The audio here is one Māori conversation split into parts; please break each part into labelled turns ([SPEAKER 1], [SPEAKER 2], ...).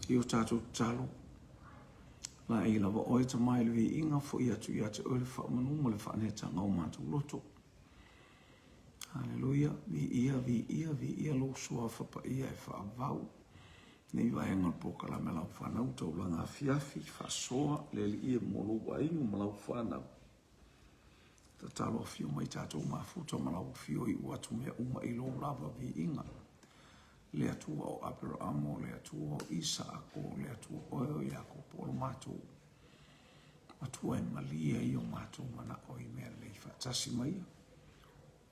[SPEAKER 1] i o tātou talo. La e lawa oe ta mai lewe inga fo ia tu ia te o le wha manu mo le wha anetanga o mātou loto. Haleluia, vi ia lo sua whapa ia e wha avau. Nei vaenga poka la me lau whanau Taulaga Afiafi, whasoa, le li ia molo wa ingo ma lau whanau. Ta talo a fio mai tātou mafuta ma lau fio i uatu mea uma i lo lava vi inga. Le atua o Abrahamo, le atua o Isaako, le atua o Iakopo, o mātou. Atua e malia i o mātou mana o i mea le whatasi mai.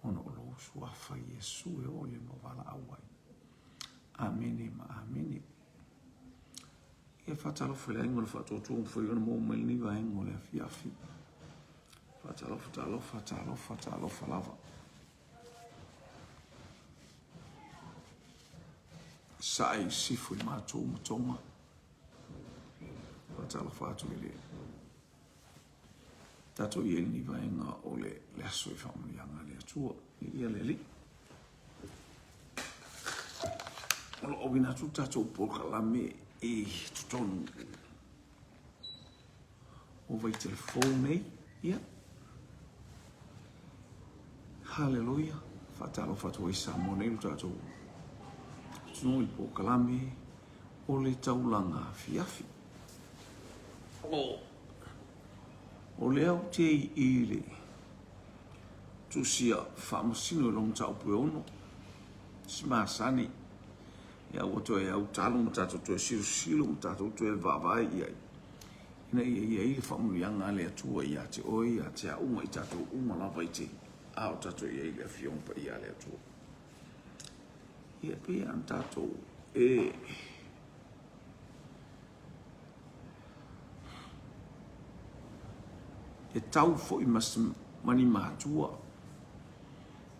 [SPEAKER 1] Ono o lo suafa Yesu e o le mavala awai. Amene ma amene. Ia whatalofa le aingo le whatotu o whaiona mō melni wa aingo le Afiafi. Whatalofa lava. Sai sifu i mātou matonga. Whatalofa atu i le. Tato i elni wa ainga o le aso i whamurianga le atua. Ia le li. Olo o wina tu tatou poka la me e tutonu. O vai telefone nei, ia. Hallelujah. Fatalo fatu i Samuel nei tatou. Tunu i poka la me o le Taulaga Afiafi. O le au te i le. Tusia whamasino i long tau pue ono. Smasani. Ia wato e au talo matato to silo matato to e vavai ia. Ina ia i whamurianga le atua ia te oi ia te aunga i tato uma lava i te. Ao tato ia i le fiompa ia le atua. Ia pe an tato e tau fo i mani matua.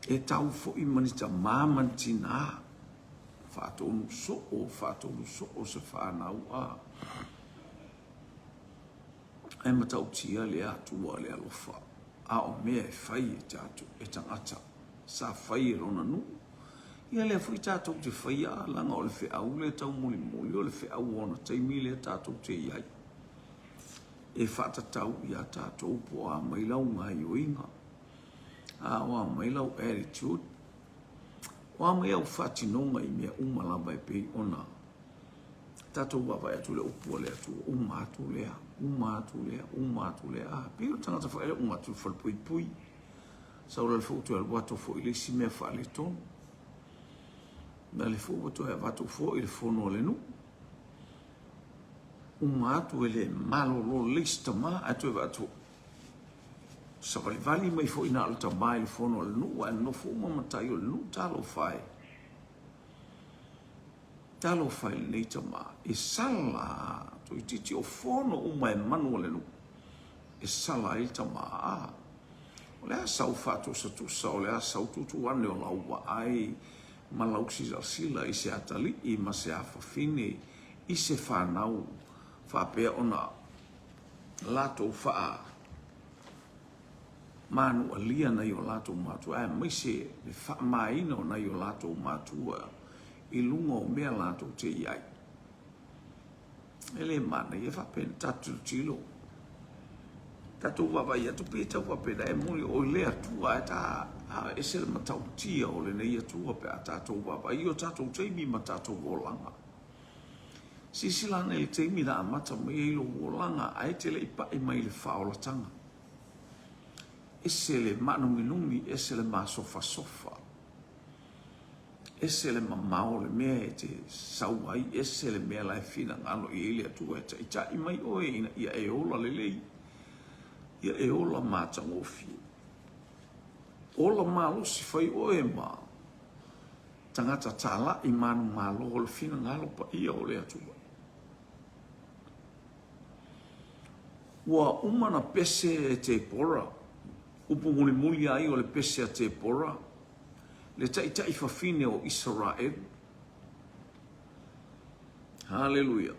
[SPEAKER 1] E tau fo i mani ta mamantina. Whātonu so o se whānau a. E matau tia le atua le alofa. A o mea e whai e tātou e tangata. Sa whai e rona nu. Ia le fui tātou te whai a langa o le whiau le tau muli muli o le whiau ona teimi le tātou te iai. E whātatau ia tātou po a mailau ngai o inga. A o a mailau attitude. Wa mai au whatinonga i mea umalamba e pei ona. Tatou wawa e atu le upua le atu. Umatu lea. Pio tangata whaere umatu whalpui pui. Saura le fōtu al wato fo i le si mea whaale tonu. Na le fōtu e wato fo i le fono le nu. Umatu e le malo lo lista ma atu e wato. Savali vali mai fo ina alta mai le fono le nu wa no fo mamatai o le nu talo fai le neita ma e sala to i titi o fono uma e manu le nu e sala il tama o le asau fatu sa tu sa o le asau tutu ane o lau wa ai ma lau sila i se atali i ma se afafine i se whanau whapea ona lato wha manu alia na i o lato matua. Mai se le whaamaina o na i o lato matua i lunga o mea lato te iai. Ele mana i e whapen tatu tilo. Tatu wawai atu pēta wapena e muli o le atua e ta e se le matau tia o le nei atua pe a tatou wawai i o tatou teimi ma tatou wolanga. Sisilana i teimi na amata mai i lo wolanga a e te le ipa i mai le whaolatanga. Ese le manungi, ese le sofa. Ese le mamao le mea e te sauai, ese le mea lai fina ngalo i ele atua e ta i mai oe ina ia e ola lelei. Ia e ola mātangofi. Ola malo si fai oe ma. Tangata tala i manu malo le fina ngalo pa ia o le atua. Ua umana pese e te pora. Upu muli ai o le pese a te pora. Le tai whawhine o Israel. Hallelujah.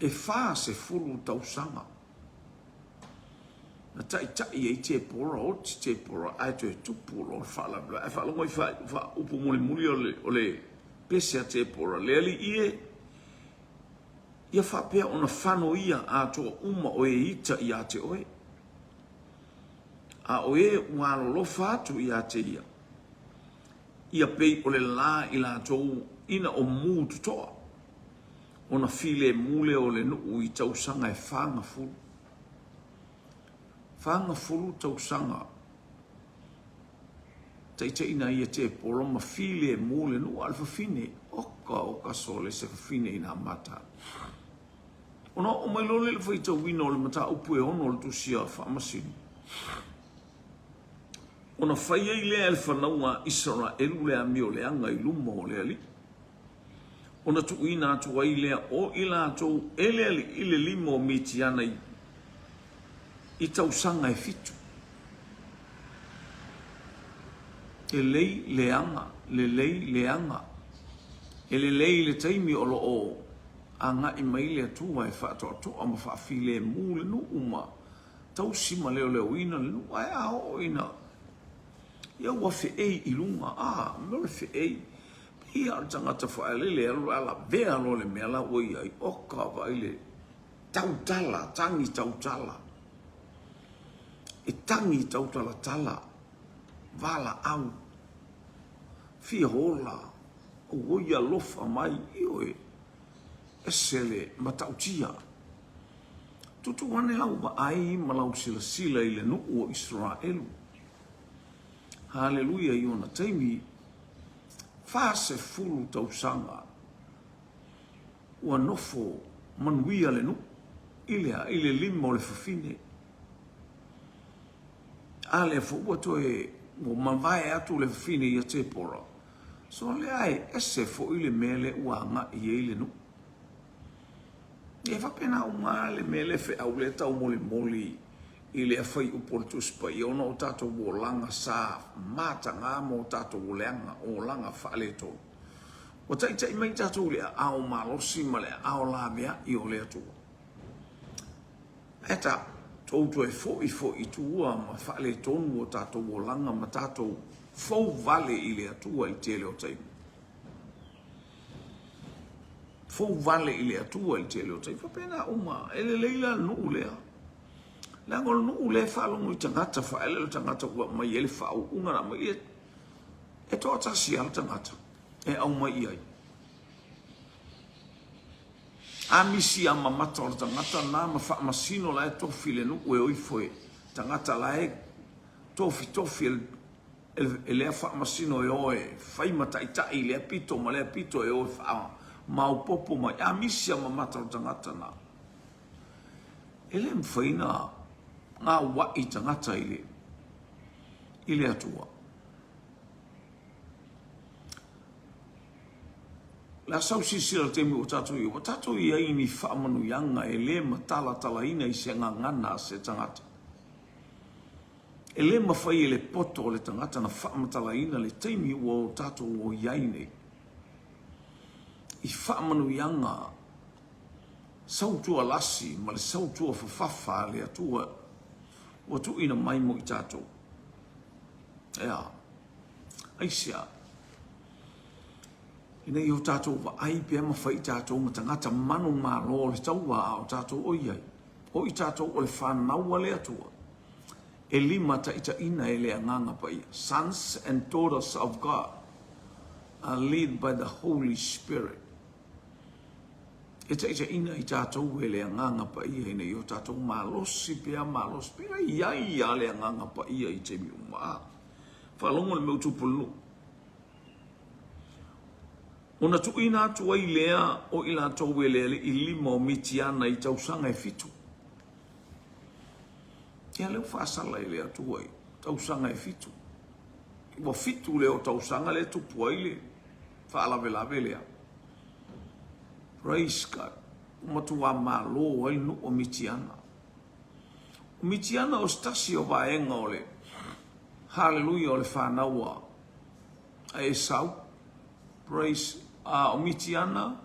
[SPEAKER 1] E wha se fulu tausanga. Na tai e te pora o te pora ai te tupu o whala. E whalongo i wha upu muli o le pese a te pora. Le ali ie ia whapea ona whano ia a toa uma o e ita i a te oe. A oe ua lolofa atu i a te ia. Ia pei o le la i la tou ina o mūtu toa. Ona file mule o le nuu i tausanga e whanga fulu. Whanga fulu tausanga. Taita ina ia te poroma file mule nuu alfa fine. Oka sole se fine ina mata. Ona o mai lole le whaita wina o le mata upu e ono le tusia whamasini. Ona whaia i lea le whanaunga Israelu lea mio le anga i luma o lea li. Ona tu ina atu wai lea o ila atu ele li ile lima o mitiana i tausanga e fitu. E lei leanga, le lei leanga. E le lei le taimi o lo o anga i maile atua e whaatoa ma whaafile mule nu uma. Tausima leo ina le nu ai ao ina. Ia ua fe'ei i lunga, mele fe'ei. Ia al tangata whaelele ala vea lo le mea la oi ai oka vaile. Tautala, tangi tautala. E tangi tautala tala. Vala au. Fia hola. O oia lofa mai ioe. Esele matautia. Tutu wane lau ba ai malau sila i le nuu o Israelu. Haleluia i ona taimi. Fase fulu tausanga. Ua nofo manuia le nu. Ile lima o le fafine. Ale fo ua toe mo mawai atu le fafine ia te pora. So le ai ese fo ile mele ua nga i ele nu. E whapena o ngā le mele fe au le tau moli i le awhai uportus pa i ona o tātou o langa sa mata ngā mo tātou o leanga o langa whaale tō. O tai mai tātou le ao malosi ma le ao la mea i o le atua. Eta tōtou e fo i tua ma whaale tōnu o tātou o langa ma tātou fau vale i le atua i tele o taimu. Fau vale i le atua i tele o taimu. Whapena uma ele leila nuu lea. Lango nuu le whalongo i tangata whaele le tangata ua mai ele whao ungara mai e toa tasi ala tangata e au mai ai. A misi a mamata o le tangata nā ma wha masino la e tofi le nuu e oifoe tangata la e tofi e lea wha masino e oe whai mataitai lea pito ma lea pito e oe wha mau popo mai a misi a mamata o le tangata nā. Ele mwhaina ngā wai tangata ile atua. La sau sisira temi o tātou i. O tātou i ai ni whaamanu yanga e le matala ina i se ngana se tangata. E le mawhai e le poto o le tangata na whaamatala ina le teimi o tātou o iai nei. I whaamanu yanga sautua lasi ma le sautua fafafa le atua o tu ina mai mo i tātou. Ea, aisia. Ina i o tātou wa ai pia mawhai tātou ma tangata manu mā lo le taua o tātou o iai. O i tātou o le whanaua le atua. E lima ta ita ina e le anganga pa ia. Sons and daughters of God are led by the Holy Spirit. E ta ita ina i tātou e le anganga pa ia ina i o tātou malosi pia iai a le anganga pa ia i te mi umaa. Whalongo le meu tupulu. Ona tu ina atu ai lea o ila tau e lea i lima o mitiana i tausanga e fitu. Ia leo whaasala i lea tu ai, tausanga e fitu. Iwa fitu leo tausanga le tupu ai le, whaalawe lea. Praise God. Umatua malo ai nu o mitiana. O mitiana o stasi o vaenga o le. Hallelujah o le whanaua. A e sau. Praise. O mitiana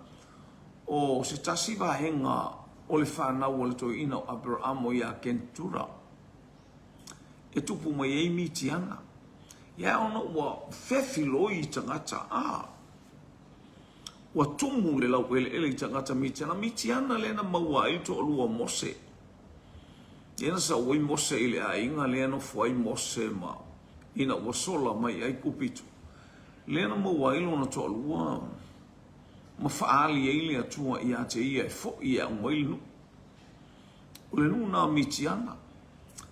[SPEAKER 1] o se tasi vaenga o le whanaua le toi ina o Abraham o ia kentura. E tupu mai ei mitiana. Ia ona ua whewhiloi tangata. ua tumu le lau ele i tangata mitiana lena maua i to olua mose. Ina sa ui mose ile a inga lena fuai mose ma ina ua sola mai ai kupitu. Lena maua ilo na to olua ma faali eile atua i ate ia e fo i a umailu. Ule nuna mitiana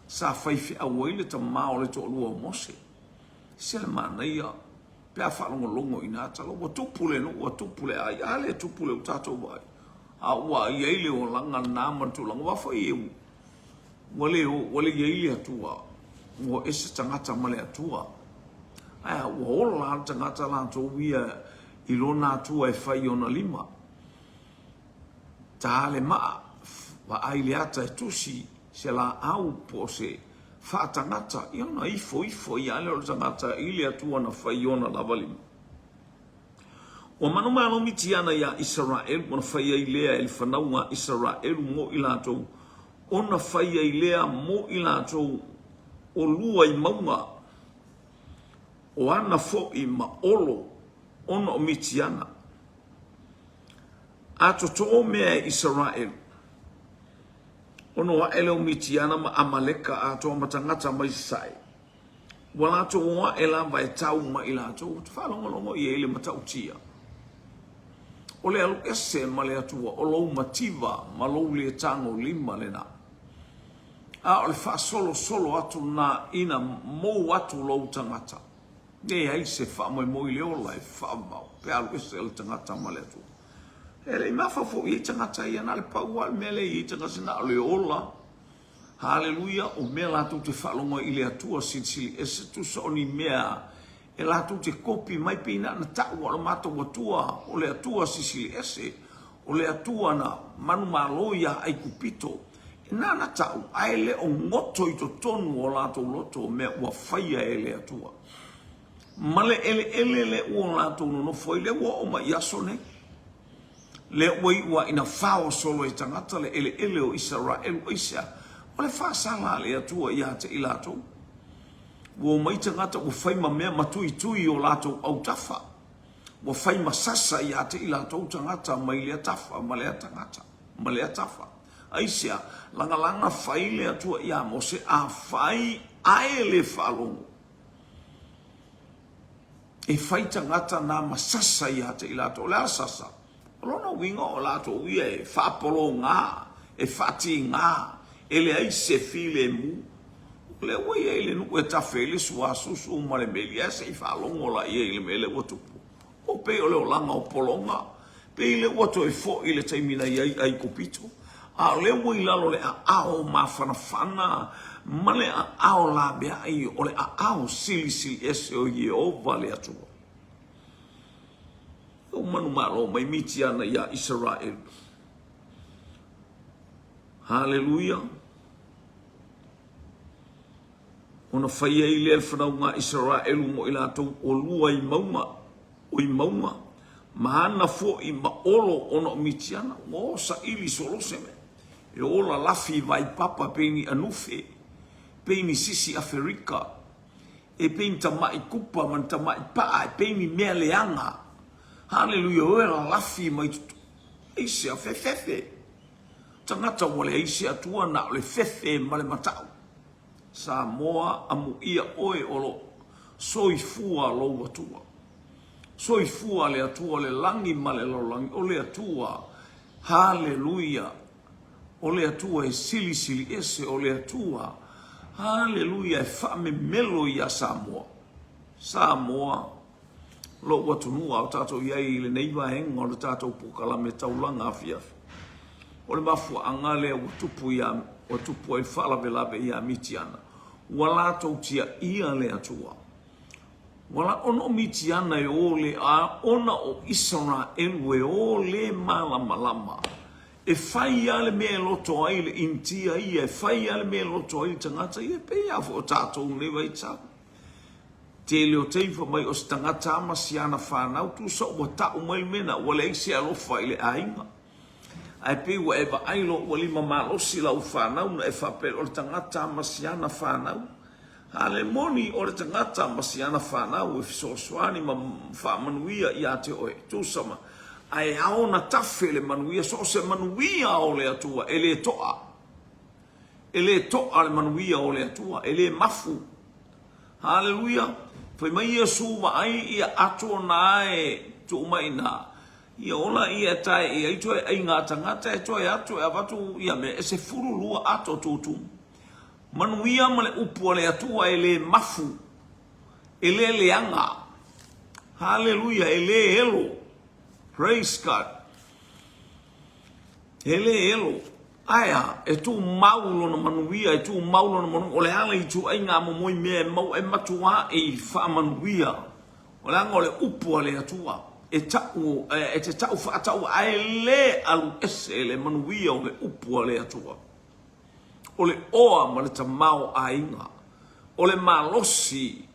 [SPEAKER 1] sa faifi a waile ta mao le to olua mose. Sele mana ia pe a whalongolongo ina atalo, wa tupule no, wa tupule ai, ale tupule utato wai. A ua iaile o langa nama tulanga, wafa ieu. Wale iaile atua, wa ese tangata male atua. Aya, wa ola tangata lanto wia ilona atua e fai ona lima. Taale maa, wa aile ata e tusi, se la au po se, fa tangata iona ifo i ale o tangata ile atua na fai ona lavalima. O manuma no mitiana ya Israel mo fai ilea el fanaunga Israel mo ilato ona fai ilea mo ilato o lua I maunga o ana fo I maolo ona o mitiana ato to mea Israel ono wa ele o mitiana ma amaleka ato matangata mai sai. Wala to wa ela vai tau ma ila to falongo I ele matautia. Ole alu ese male atua o lo mativa ma lo le tango lima lena. A ole fa solo atu na ina mo atu lo tangata. Ne ai se fa mo ile ola e fa ma pe alu ese le tangata male atua. Ele mafa fo I tangata ia na le paua mele I tangata na le ola. Haleluia o mela tu te falongo ile atua sili ese tu so ni mea e la tu te kopi mai pina na tau o mato watua o le atua sili ese o le atua na manu maloia ai kupito e na tau aile o ngoto I to tonu o la to loto me wa faia ele atua male ele o la to no foi le o ma yasone le wai wa ina fao solo e tangata le ele o Israel o Isa o le fa sala le atua ia te ilato wo mai tangata wo fai ma mea matui o lato au tafa wo fai masasa ia te ilato tangata mai le tafa ma le tafa aisia langa fai le atua ia mo se a fai aele falongo e fai tangata na masasa ia te ilato le asasa lona winga o lato ia e fa polo nga e fati nga ele ai se file mu le wai ele no e tafele sua susu male melia se fa longo la ele mele wotupu o pe ole o langa o polonga pe ile woto e fo ile taimina ai kopito a le wai lalo le a o mafana male a o la bea ai ole a o sili ese o ye o vale atu o manu malo mai mitiana ya Israel. Hallelujah. Ona faia ile el fanaunga Israel mo ila to o lua I maunga maana fo I maolo ona mitiana mo sa ili soloseme e ola lafi vai papa peni anufe peni sisi Afrika e peni tamai kupa man tamai pa peni meleanga hallelujah ola lafi mai isi afefefe tangata wale isi atua na le fefe male matau Samoa amu ia oe olo soifua lo watua. Soifua le atua le langi male lo langi o le atua. Hallelujah. O le atua e sili ese o le atua. Hallelujah e fame melo ia Samoa. Samoa lo watunua o tato iai le neiva henga o le tato pukala me Taulaga Afiafi. O le mafua angale watupu ia watupu e fala velave ia mitiana. Wala tautia ia le atua. Wala ono mitiana e ole a ona o Israel we ole malama. E fai ale me loto ai le intia ia. E fai ale me loto ai tangata ia. Pe ia fo tato unewa ita. Te leo teifa mai o tangata ama siana whanau. Tu so wata umai mena. Wale isi alofa ile ainga. Ai pe wa eva ailo wali mama losi la ufana una e fa pe o tangata masiana fanau ale moni o tangata masiana fanau e so swani ma fa manuia ia te o tu sama ai aona tafe le manuia so se manuia o le atua ele toa le manuia o le atua ele mafu haleluia foi mai Yesu wa ai ia ato na tu mai na ia ona ia tai ia ito ai ngata ngata ito ia ato ia watu ia me se furu lua ato tutu manuia male upu le atua ele mafu ele leanga haleluia ele elo praise God ele elo aya e tu maulo no manuia e tu maulo no manu ole ala i tu ai nga mo moi me mau e matua e fa manuia ole anga ole upu le atua e tau e te tau fa tau ai le alu ese le manuia ole upu le atua ole oa ma le tamau ainga ole malosi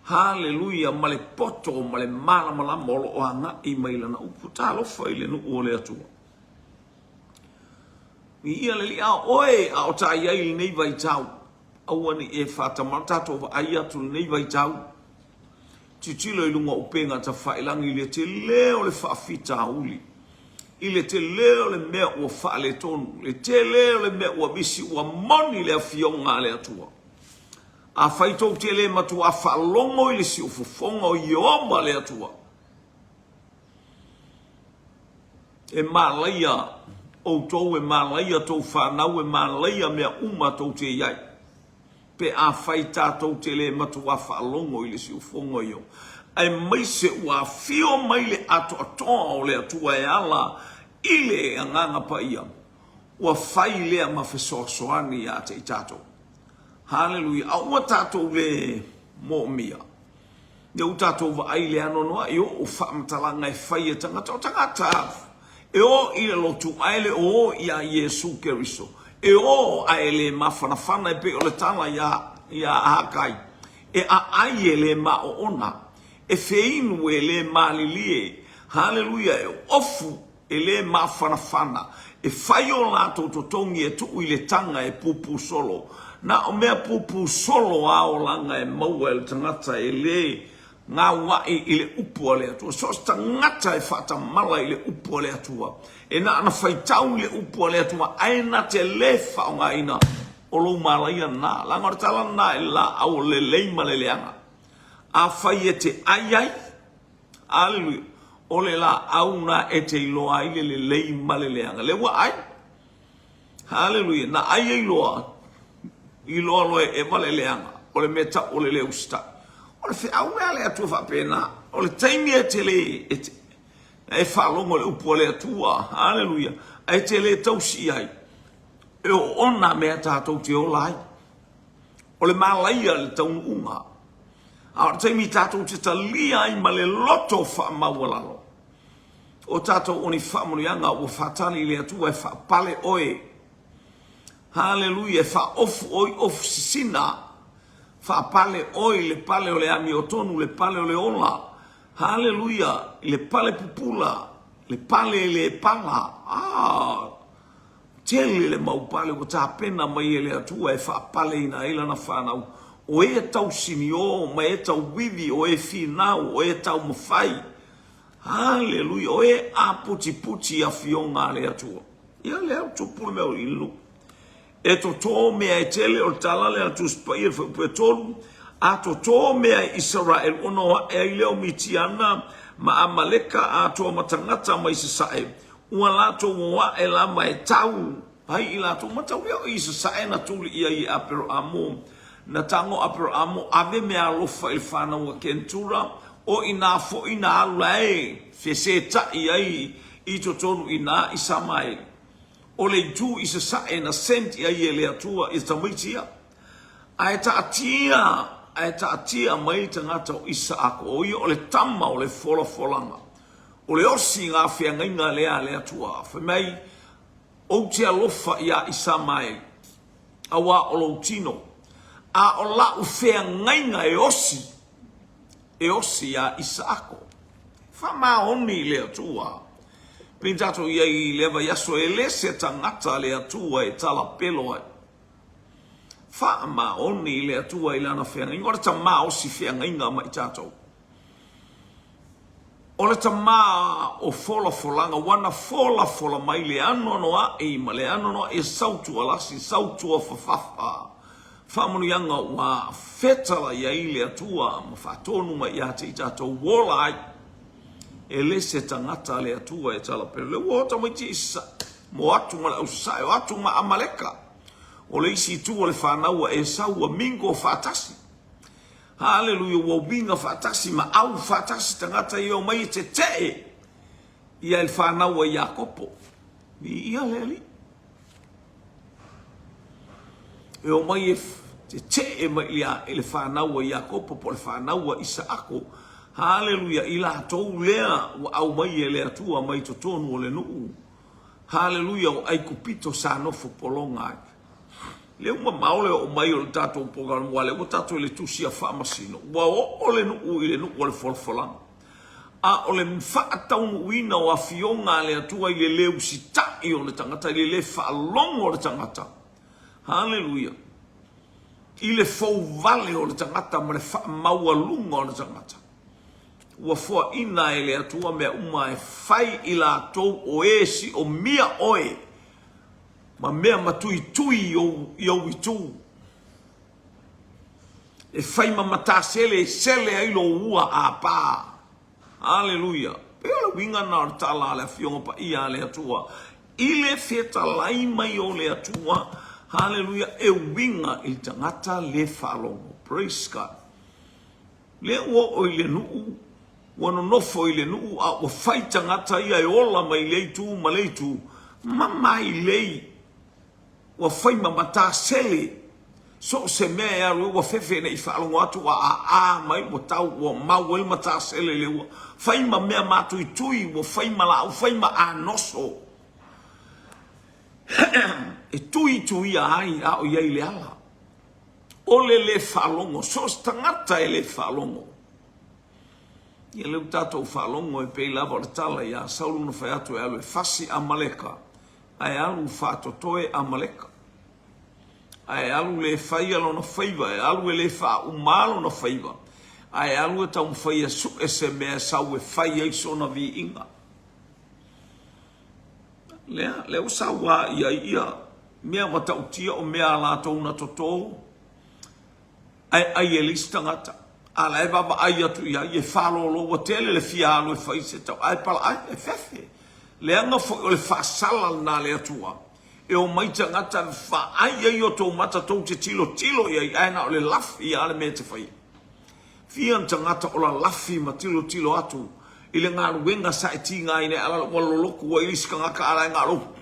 [SPEAKER 1] haleluia male poto male mala mala molo o anga i maila na upu talo fa ile no ole atua ia le lia oe a o tai ai nei vai tau au ani e fata matato va ai atu nei vai tau titilo i lunga upenga ta failangi le te leo le faafita uli ile te leo le mea ua faa le tonu le te leo le mea ua misi ua moni le afionga le atua a faito te le matu a faa longo ile si ufufonga o ioma le atua e malaia o tau e malaia tau whanau e malaia mea uma tau te iai. Pe a whai tātou te le matu a whaalongo i le si ufongo i o. Ai mai se ua whio mai le ato atoa o le atua e ala i le anganga pa ia. Ua whai lea ma whesoasoani a te i tātou. Hallelujah. A ua tātou le mo mia. Ne u tātou wa ai le anonoa i o whaamatalanga e whai e tangata o tangata. E o i le lotu aile o ia Yesu Keriso. E o aile mawhanawhana e pe o le tala ia hakai. E a ai e le ma o ona. E feinu e le ma lilie. Hallelujah. E ofu e le mawhanawhana. E whai o lato totongi e tu i le tanga e pupu solo. Na o mea pupu solo a o langa e maua e le tangata e le ngā wai i le upua le atua. So sta ngata e whata mala i le upua le atua. E na ana whaitau le upua le atua. Aina te le whao ngā ina. O lou malaia nā. Langa tala nā e la au le leima le leanga. A whai e te aiai. Alleluia. O le la au nā e te iloa i le leima le leanga. Le wa ai. Halleluja. Na ai e iloa. Iloa loe e ma le leanga. O le meta o le leu sta. O le whiau mea le atua whapena. O le taimi e te le e whalongo le upo le atua. Halleluja. E te le tausi ai. E o ona mea tātou te olai. O le malaia le taunu unga. A o taimi tātou te talia ai ma le loto whamaualalo. O tātou oni whamurianga o whatali le atua e whapale oe. Halleluja. E wha ofu oi ofu sisina. Fa pale oi le pale o le ami o tonu le pale o le ola. Hallelujah. Le pale pupula. Le pale le pala. Tele le mau pale o ta pena mai ele atua e fa pale ina ila na whanau. O e tau sini o, ma e tau wivi, o e finau, o e tau mawhai. Hallelujah. O e a puti puti a fionga le atua. Ia le au tupule meo ilu. E to tō mea e tele o talale atu spai e whapue tolu. A to tō mea Israel ono e leo mitiana ma amaleka a tō matangata mai se sae. Ua lato wa e lama e tau. Hai i lato matau leo i se sae na tuli ia i apero amo. Na tango apero amo ave mea lofa il whana wa kentura. O ina fo ina alai. Fese ta i i to tonu ina i samai. O le tu i se sae na senti ai e le atua i tamitia. A e ta atia mai tangata o isa ako. O i o le tama o le fola folanga. O le osi ngā whiangainga lea le atua. Whamai o te alofa ia isa mai. Awa o lo tino. A o la u whiangainga e osi. E osi ia isa ako. Whama oni le atua. Pintato ia i leva yaso e le se tangata le atua e tala pelo ai. Whaama oni le atua i lana whianga. Ingora ta maa osi whianga inga mai tato. O le tama o fola folanga, wana fola mai le anonoa e ma le anonoa e sautu alasi, sautu a fafafa. Whamonianga wa fetala ia i le atua, ma whatonu ma ia te i tātou wola ai. E le se tangata le atua e tala pere. Le wota mai te isa, mo atu ma le ausai, o atu ma amaleka. O le isi tua le whanaua e saua mingo whatasi. Hallelujah, wa winga whatasi, ma au whatasi tangata i o mai te te. Ia il whanaua i Iakopo. Ni ia leli. E o mai te te mai ia ele whanaua i Iakopo po le whanaua Isaako. Hallelujah, ila tou lea wa au mai e lea tua mai to tonu o le nuu. Hallelujah, o ai kupito sa nofo polonga ai. Le uma maole o mai o le tatou pogal wale o tatou le tusia whamasino. Wa o le nuu i le nuu o le folfolanga. A o le whaataunu uina o afionga le atua i le leu si tai o le tangata, i le le whaalongo o le tangata. Hallelujah. I le fau vale o le tangata ma le whaamaua lunga o le tangata. Ua fua ina e le atua mea uma e whai i la tou o esi o mia oe. Ma mea matui tui i tu. E whai ma matasele e sele ailo ua a pā. Hallelujah. Pea le winga na o tala le fionga pa ia le atua. I le feta lai mai o le atua. Hallelujah. E winga il tangata le whalongo. Praise God. Le ua o i le nuu. Wano nofo i le nuu a o whai tangata ia e ola mai leitu ma leitu. Mamai lei. Wa whai ma matasele. So se mea e aru wa fefe nei whaalongo atu a mai wa tau wa mau el matasele le ua. Whai ma mea matui tui wa whai ma la o whai ma a noso. E tui a ai a o iei le ala. O le whaalongo. So tangata e le whaalongo. Ia leu tātou whaalongo e pei lava o le tala ia saulu no whai atu e alu e fasi a maleka. Ai alu whātotoe a maleka. Ai alu le whai alo na whaiva. Ai alu e le wha umalo na whaiva. Ai alu e tau mwhai a su e se mea sau e whai eiso na vi inga. Leo sau a ia mea matautia o mea la tau na toto. Ai e listangata. Ala e baba ai atu ia i e whalolo wa tele le fialo e whai se tau. Ai pala ai e fefe. Le anga fo o le whasala na le atua. E o maita ngata wha ai ai o tau mata tau te tilo i ai aina o le lafi i ale me te whai. Fian tangata o la lafi ma tilo atu. I le ngā ruenga sa e ti ngā ine ala waloloku wa iliska ngaka ala ngā ropu.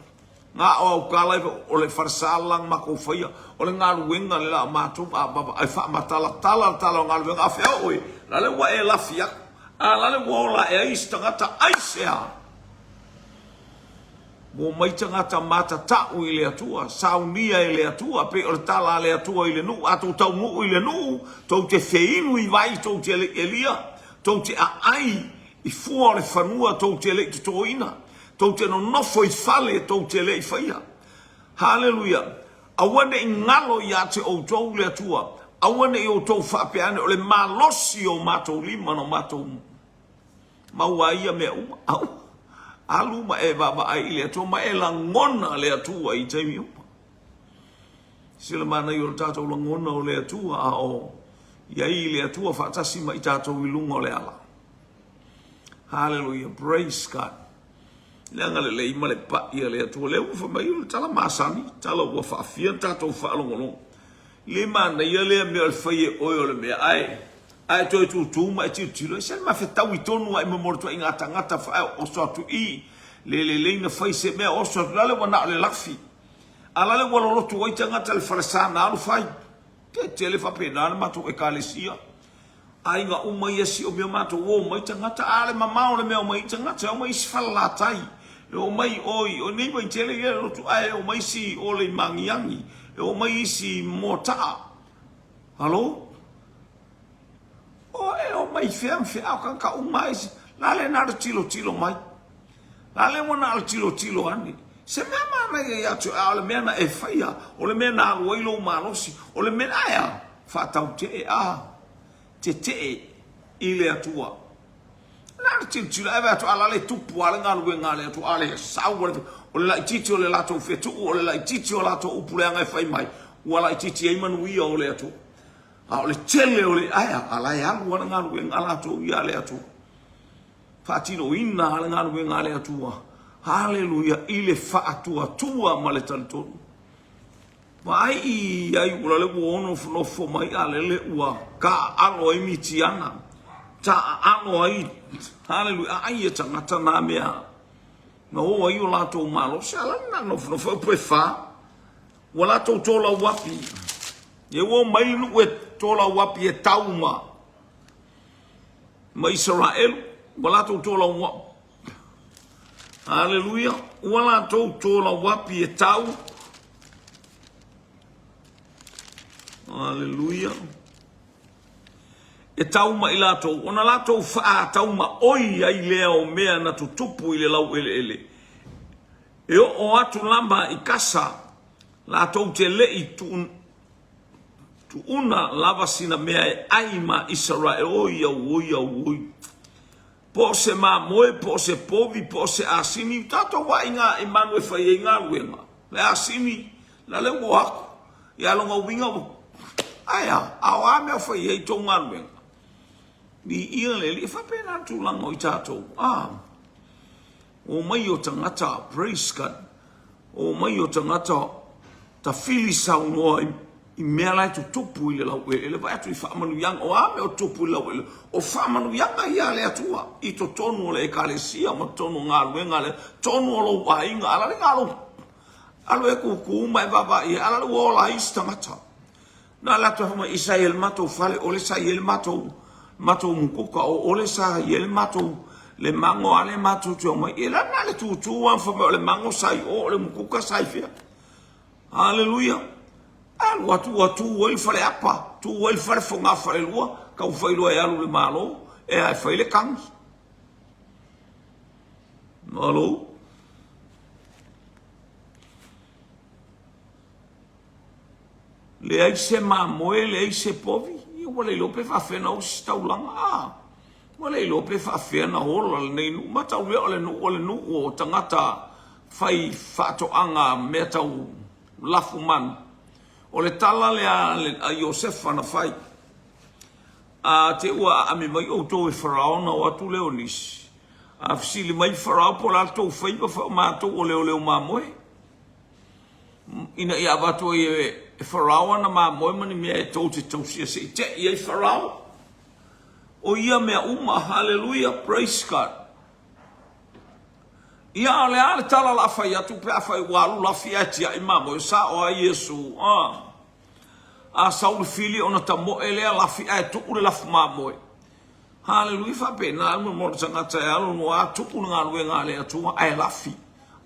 [SPEAKER 1] Ngā o au kālai o le wharasalang mako whaia. O le ngā ruenga le la mātou a baba. Ai wha matala tala o ngā ruenga. A whia oi. Lale wa e lafi aku. A lale wa ola e aisi tangata aisea. Mo mai tangata mata tau i le atua. Saunia i le atua. Pe o le tala le atua i le nu. A tau nuu i le nu. Tau te feinu i vai. Tau te elia. Tau te a ai. I fua le whanua. Tau te le te toina. Tau te no nofo i whale tau te le i whaia. Hallelujah. Awane i ngalo i ate o tau le atua. Awane i o tau whapeane o le malosi o mātou lima no mātou. Maua ia mea uma. Au. Alu ma e baba ai le atua ma e la ngona le atua i taimi uma. Sila mana i o tātou la ngona o le atua a o. Iai le atua whaatasi ma i tātou i lunga o le ala. Hallelujah. Praise God. Leanga le ima le pa ia le atua le ufa mai o tala masani, tala ua whaafia tātou whaalongolong. Le mana ia lea mea le whaie oi o le mea ai. Ai toi tu ma e tiro. E sen ma whetau i tonu ai mamorotua i ngā tangata whae o so atu i. Le leina whai se mea o so atu lale wana o le lafi. A lale wala lotu wai tangata le wharesana alu whai. Te le whapena ale mato e kālesia. Ai ngā umai esi o mea mato o mai tangata ale mamao le mea o mai tangata o mai si whalalatai. E o mai oi, o nei mai tele ia rotu ai, o mai si o le mangiangi, e o mai si motaa. Halo? O mai fea kanka umai si, lale nara tilo mai. Lale wana ala tilo ani. Se mea mana ia atu, o le mea na e whaia, o le mea na aluailo malosi, o le mea aia, whatau te e a, te i le atua. tila eve atu ala le tupu ale ngale atu ale sau o le titi o le lato fetu o le titi o lato upuleanga e fai mai wala titi e manuia o le atu a o le tele o le aya ala e alu ala ngala atu ia le atu fatino ina ala ngale atu haleluia ile fa tua ma le talitonu mai ai ula le wono fo mai ale le ua ka alo e mitiana ta alo ai haleluia ai e tangata na mea na o ai o lato malo sala na no fo pe fa wala to tola wapi e wo mai nu e tola wapi e tauma ma Israel wala to tola wapi haleluia wala to tola wapi e tau haleluia e tauma i lato ona lato fa tauma oi ai leo mea na tutupu ile lau ele e o atu lamba i kasa lato te lei tu una lava sina mea e aima Israel oi po se ma moe po se povi po se asini tato wa inga Emmanuel fai inga luenga le asini la le wako ya longa winga aya awa me fai e tonga luenga ni ia le fa pena tu lango i tato o mai o tangata praise God o mai o tangata ta fili saunoa i mea lai tu tupu i le lau ele vai atu i whaamanu yang o ame o tupu i lau ele o whaamanu yang ai ale atua i to tonu o le ekalesia ma tonu ngā ruenga le tonu o lo wainga ala le ngalo alo e kuku mai vava i ala le wola isi tangata na la tu hama Israel mato fale o le Israel mato mukuka o le Israel mato le mango ale mato tu mai i la na le tu wan fama le mango sai o le mukuka sai fia hallelujah alu atu oi fale apa tu oi fale fonga fale lua ka u fai lua e alu le malo e ai fai le kang malo le ai se mamoe le ai se povi i wale lope fa fena o si taulanga wale lope fa fena ola le nei nu mata ue ole nu o tangata fai fato anga meta u lafu man o le tala le a Iosefa na fai te ua ame mai o tō e Farao na o atu leo nisi a fisili mai Farao po la tō fai pa wha mātou o leo mamoe ina ia watu e Farao na mamoe mani mea e tō te tausia se te ia i Farao o ia mea uma hallelujah praise God ia ale tala la fai atu pe a fai walu la fiatia i mamoe sa o a Yesu a Saul fili ona tamo ele la fi ai tu le la fuma moe hallelujah fa pena mo mo tanga ta alo no a tu nga lu nga le tu ai la fi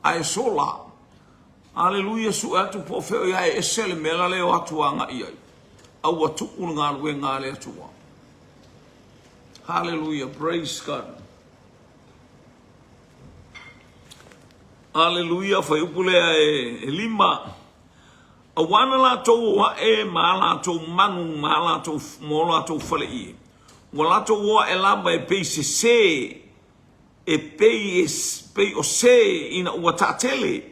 [SPEAKER 1] ai sola hallelujah su atu po fe ia e sele mela le o atu nga ia au tu nga lu nga le tu hallelujah praise God hallelujah fa upule e lima a wana la tau wa e ma la tau manu ma la tau mo la tau fale i wa la tau wa e lamba e pei se e pei o se ina ua tatele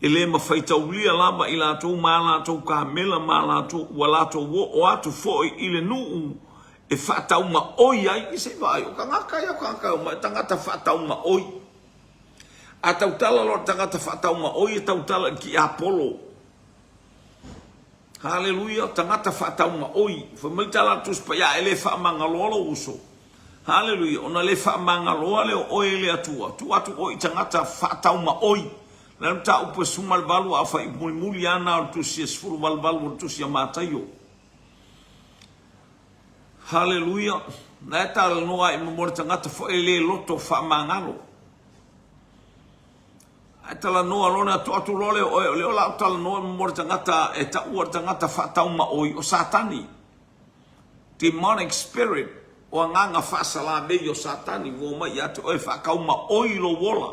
[SPEAKER 1] e le ma fai tau lia lamba i la tau ma la tau ka mela ma la tau wa la tau o atu foi i le nuu e whatau ma oi ai i se vai o ka ngaka ia ka ngaka o ma tangata whatau ma oi a tau tala lo tangata whatau ma oi e tau tala ki Apollo hallelujah tangata whatau ma oi fa mai tala tus pa ia ele wha mangaloa uso hallelujah ona le wha mangaloa le oi le atua tu atu oi tangata whatau ma oi na ta upe sumal valu a fa muli ana tu si sfuru valvalu tu si matayo hallelujah na ta no ai mo tangata fo ele loto wha mangalo atala no alona to atu lole o le ola atala no mo tangata e ta ua tangata whatau ma oi o satani demonic spirit o nganga fasala me o satani wo mai atu o whakau ma oi lo wola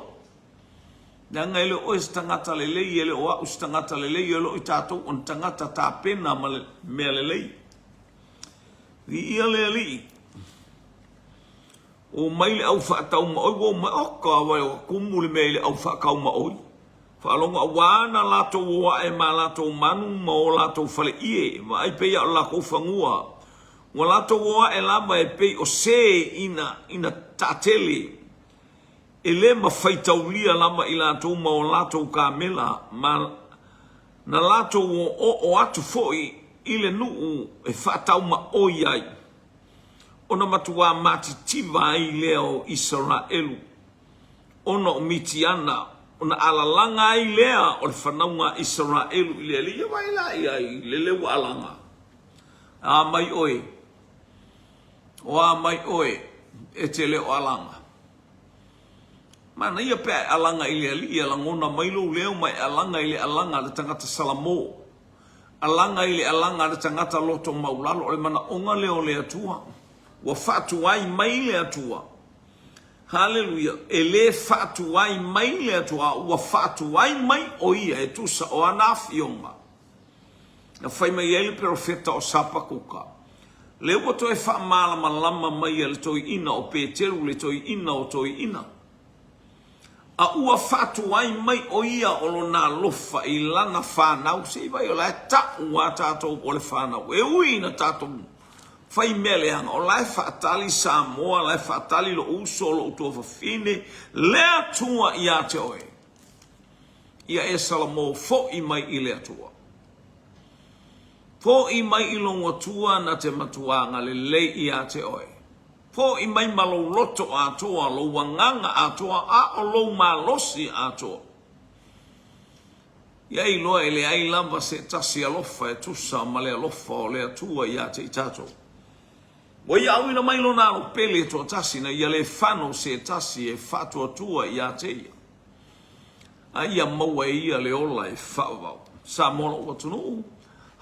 [SPEAKER 1] na ngele o tangata le le ele o u tangata le le ele o tato on tangata ta pena me le le i ele li o mai le au whaatau ma oi, o mai oka wai o kumule mei le au whaakau ma oi. Whaalonga wana lato wa e ma lato manu ma o lato whale ie, ma ai peia o lako whangua. Wa lato wa e lama e pei o se ina tatele. E le ma whaitaulia lama i lato ma o lato kamela, ma na lato o atu foi ile nuu e whaatau ma oi ai. Ona matua matitiva ai leo Israelu. Ona o mitiana, ona alalanga ai lea o le whanaunga Israelu i lea lia wailai ai le leu alanga. A mai oe. O a mai oe e te leo alanga. Mana ia pe alanga i lea lia langona mailo leo mai alanga i le alanga le tangata salamo. Alanga i le alanga le tangata loto maulalo o le mana onga leo lea tua. Wa fatu ai mai le atua. Hallelujah. E le fatu ai mai le atua. Wa fatu ai mai o ia e tusa o anafionga. Na fai mai ele profeta o sapa kuka. Le wato e fa malama lama mai le toi ina o Peteru le toi ina o toi ina. A ua fatu ai mai o ia o lo na lofa i lana whanau. Se vai o lai ta ua tatou o le whanau. E ui na tatou. Fai mele hanga, o lai whaatali Samoa, lai whaatali lo usolo utua whawhine, lea tua i a te oe. Ia e salamo fo i mai i lea tua. Fo i mai i longa tua na te matuanga le lei i a te oe. Fo i mai malo loto a toa, lo wanganga a toa, a o lo malosi a toa. Ia i loa e le ai lamba se tasi alofa e tusa ma le alofa o lea tua i a te itato. Wa ia au ina mai lona o pele to tasi na ia le fano se tasi e fatua tua ia te ia. A ia maua ia le ola e whaavau. Sa mola o tunu.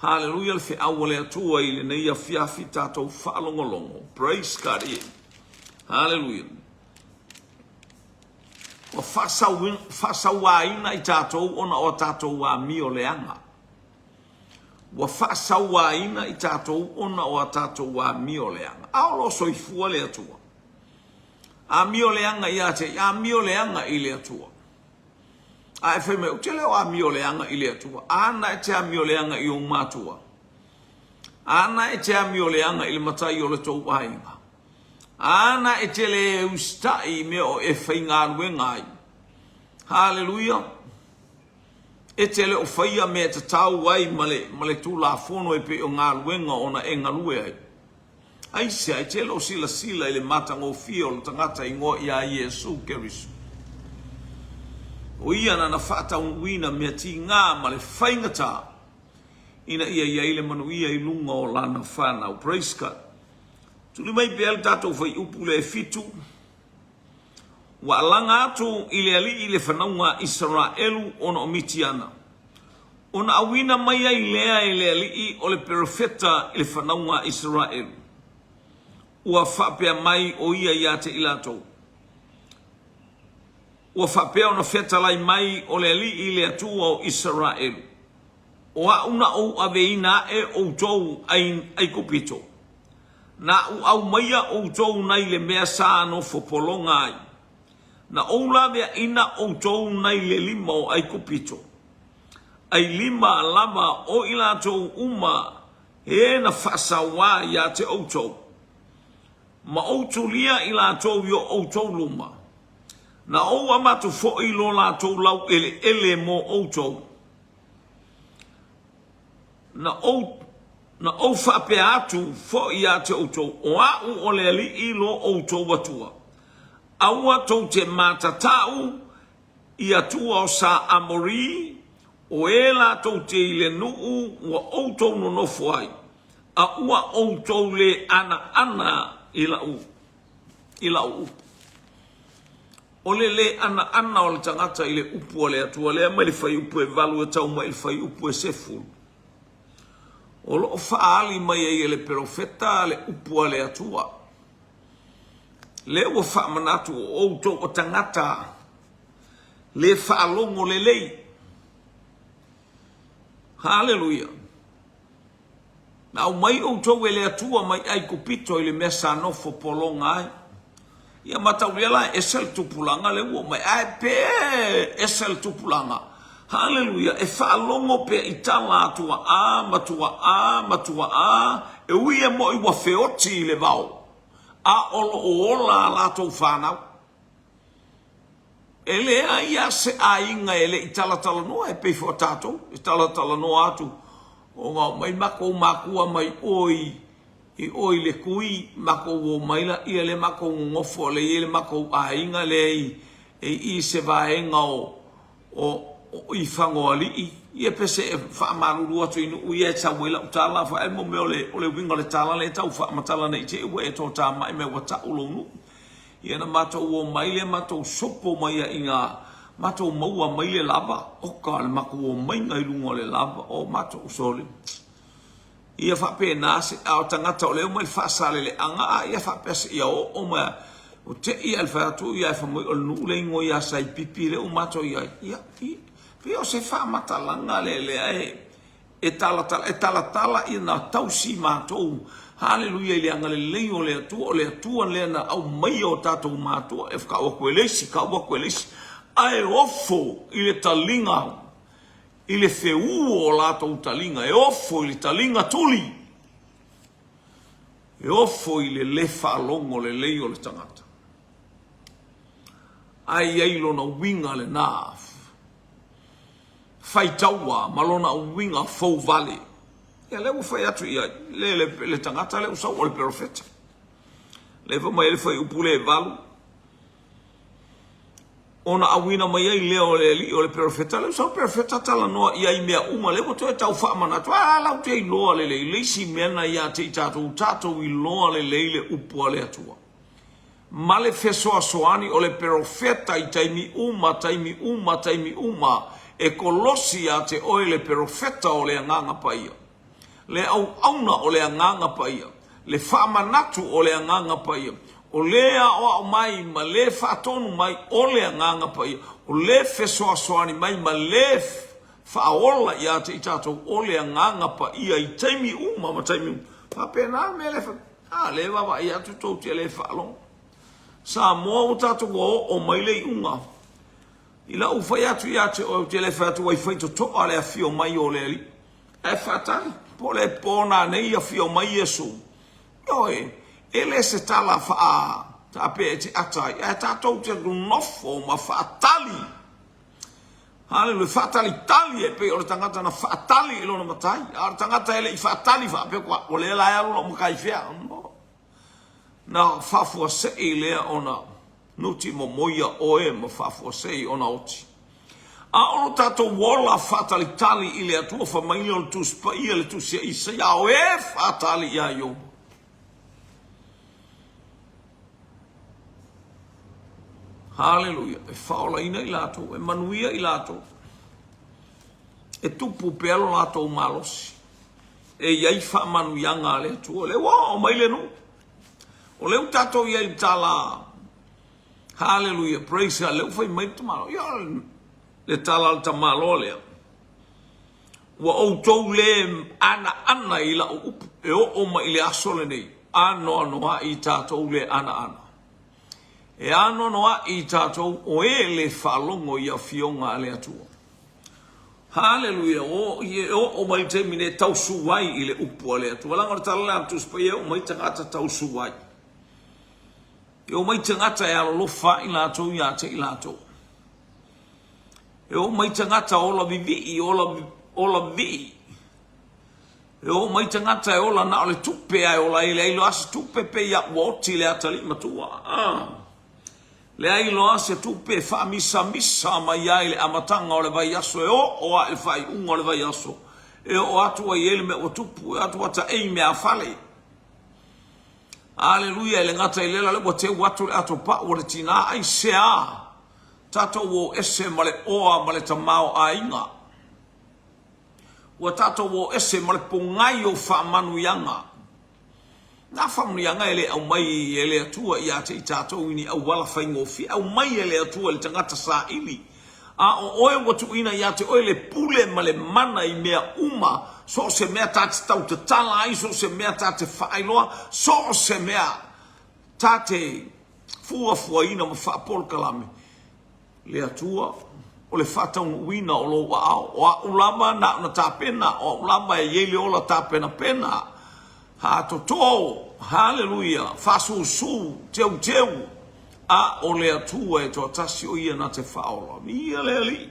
[SPEAKER 1] Hallelujah le fe awale atua i le nei afiafi tatou whaalongolongo. Praise God ia. Hallelujah. Wa whasawa ina i tatou ona o tatou wa mio leanga. Wa whaasawa ina i tātou ona o a tātou wa mio leanga. Aolo soifua le atua. A mio leanga i ate, a mio leanga i le atua. A e wheme, te leo a mio leanga i le atua. Ana e te a mio leanga i o mātua. Ana e te a mio leanga i le matai o le tau wahinga. Ana e te le ustai me o e whainga ruengai. Hallelujah. E te leo whaia me te tau wai male tū la whono e pe o ngā luenga ona e ngalue ai. Aisia, e te leo sila i le matango fia o le tangata i ngō ia Iesu Kerisu. O ia na whata unguina mea ti ngā male whaingata. Ina ia le manu ia i lunga o lana whanau. Praise God. Tuli mai pe al tātou whai upu le fitu. Wa alanga atu i le ali i le whanaunga Israelu ona o mitiana. Ona awina mai ai lea i le ali i o le profeta i le whanaunga Israelu. Ua whapea mai o ia i ate i latou. Ua whapea ona whetalai mai o le ali i le atua o Israelu. Oa una o aveina e o tou ai kupito. Na u au maia o tou nai le mea sa no fopolonga ai. Na oula mea ina o tou nai le lima o ai kupito. Ai lima lama o ila tou uma e na whasawa ia te o tou. Ma o tulia ila tou yo o tou luma. Na o amatu fo ilo la tou lau ele mo o tou. Na o whape atu fo ia te o tou. O au o le ali ilo o tou watua. Aua tau te matatau i atua o sa amori o e la tau te ile nuu ua outou no nofo ai. A ua outou le ana i la u. O le ana o le tangata i le upu o le atua le mai le whai upu e valu e tau mai le whai upu e sefulu. O lo whaali mai e le profeta le upu o le atua. Le ua whaamanatu o outou o tangata le whaalongo le lei. Hallelujah. Na o mai outou e le atua mai ai kupito i le mesa nofo polonga ai. ia mataulela esel tupulanga le wo mai ai pe esel tupulanga haleluia e whaalongo pe itala atua a e uia mo i wa feoti le vau a olo o ola lato whanau ele a ia se a inga ele itala tala noa e pe fo tato itala tala noa atu o ngā mai mako makua mai oi i oi le kui mako o maila ia le mako ngofo le ia le mako a inga le i se vaenga o i whango ali ia pese e whaamaruru atu inu ui e tawela utala wha elmo me ole winga le tala le tau whaamatala nei te ue e tō tā mai me wata ulonu ia na matou o maile matou sopo mai a inga matou maua maile lava o ka le mako o mainga i lunga le lava o matou sole ia whape nase au tangata o leo mai whaasale le anga ia whapese ia o ma o te ia le whaatu ia e whamoi o nule ingo ia sai pipi le o matou ia pio se whamatalanga e tala i na tausi matou haleluia i le anga le lei o le atua le na au mai o tatou matou e whaka o kuelesi ai ofo i le talinga i le feu o latou talinga e ofo i le talinga tuli e ofo i le lefa longo le lei o le tangata ai lona winga le naf faitaua malona winga fou vale ia leu fai atu ia le tangata le usau o le profeta le fa mai le fai upule valu ona awina mai ai leo le profeta le usau profeta tala noa ia i mea uma le moto e tau wha manatu lau te i loa le si mena ia te i tatou i loa le upua le atua ma le fesoa soani o le profeta i taimi uma e kolosi a te oe le profeta o le anganga paia le au auna o le anganga paia le whaamanatu o le anganga paia o lea o mai ma le whaatonu mai o le anganga paia o le fesoa soani mai ma le whaola i a te i tatou o le anganga paia i taimi uma ma taimi whapena me le wawa i atu tau te le whaalong sa moa o tatou o mai le unga i la ufai atu i ate o te le whaatu wai whaito toa le a fio mai o le ali e whaatani po le pōna nei a fio mai Yesu e le se tala wha ta pe te atai e tatou te nofo ma whaatali haleluia whaatali tali e pe o le tangata na whaatali i lona matai a le tangata ele i whaatali wha pe kwa o le lai alu mo kai whea na whafua se i lea ona nuti mo moia oe ma whafua se i ona oti a ono tato wola whaatali tali i le atua whamaili o le tuspa ia le tusia i se au e whaatali ia yo haleluia e whaola ina i lato e manuia i lato e tupu pealo lato malosi e iai whaamanuianga le atua le wa o maile no o leu tato iai tala haleluia praise God leu fai mai tamalo le tala al tamalo lea wa outou le ana i la upu e o ma i le aso le nei anoa i tatou le ana e anoa i tatou o e le whalongo i a fionga le atua haleluia o mai te mine tausu wai i le upu le atua langa le tala le atus pa o mai tangata tausu wai o mai tangata e alofa i latou i ate i latou e o mai tangata ola vivi ola vi e o mai tangata e ola na ole tupe ai ola i le ailo ase tupe pe ia woti le atali matua le ailo ase tupe wha misa mai ai le amatanga o le vai aso e o a le whai unga o le vai aso e o atua i ele me o tupu e atua ta ei me a fale aleluia le ngata i lela le wa te watu le ato pa o le tina ai sea tato wo ese male oa male tamao a inga. Wa tato wo ese male pungai o wha manuianga. Nga wha manuianga ele au mai ele atua i ate i tato ini au wala whaingofi. Au mai ele atua le tangata sa ili. A o oe watu ina i ate oe le pule male mana i mea uma. So se mea tate tau te tala ai. So se mea tate whaailoa. So se mea tate fua ina ma whaapol kalame. Le atua, o le whatau uina o lo wao, o a ulama na tāpena, o ulama e yele ola tāpena pena. Ha to tō, hallelujah, whasusu, teu, a o le atua e tō tasi o ia na te whaola. Mia le ali.